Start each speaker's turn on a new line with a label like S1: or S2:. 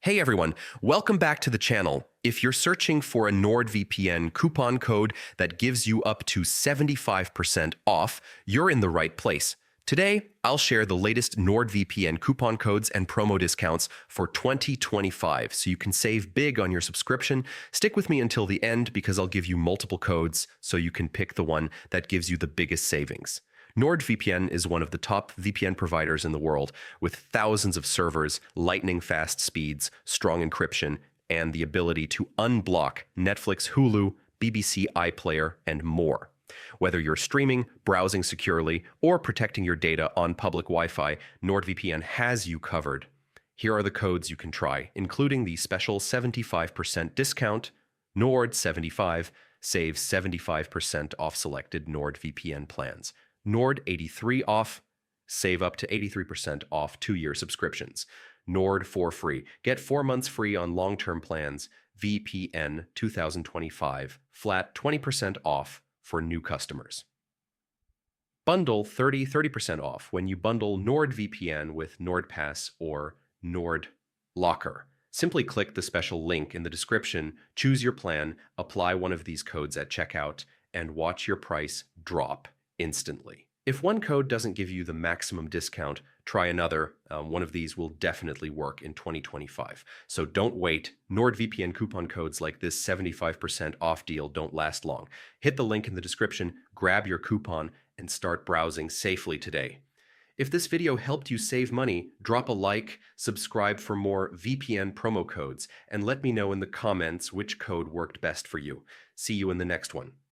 S1: Hey everyone, welcome back to the channel. If you're searching for a NordVPN coupon code that gives you up to 75% off, you're in the right place. Today, I'll share the latest NordVPN coupon codes and promo discounts for 2025 so you can save big on your subscription. Stick with me until the end because I'll give you multiple codes so you can pick the one that gives you the biggest savings. NordVPN is one of the top VPN providers in the world, with thousands of servers, lightning-fast speeds, strong encryption, and the ability to unblock Netflix, Hulu, BBC iPlayer, and more. Whether you're streaming, browsing securely, or protecting your data on public Wi-Fi, NordVPN has you covered. Here are the codes you can try, including the special 75% discount, Nord75, saves 75% off selected NordVPN plans. Nord 83 off, save up to 83% off 2-year subscriptions. Nord for free, get 4 months free on long-term plans. VPN 2025, flat 20% off for new customers. Bundle 30% off when you bundle NordVPN with NordPass or Nord Locker. Simply click the special link in the description, choose your plan, apply one of these codes at checkout, and watch your price drop instantly. If one code doesn't give you the maximum discount, try another. One of these will definitely work in 2025. So don't wait. NordVPN coupon codes like this 75% off deal don't last long. Hit the link in the description, grab your coupon, and start browsing safely today. If this video helped you save money, drop a like, subscribe for more VPN promo codes, and let me know in the comments which code worked best for you. See you in the next one.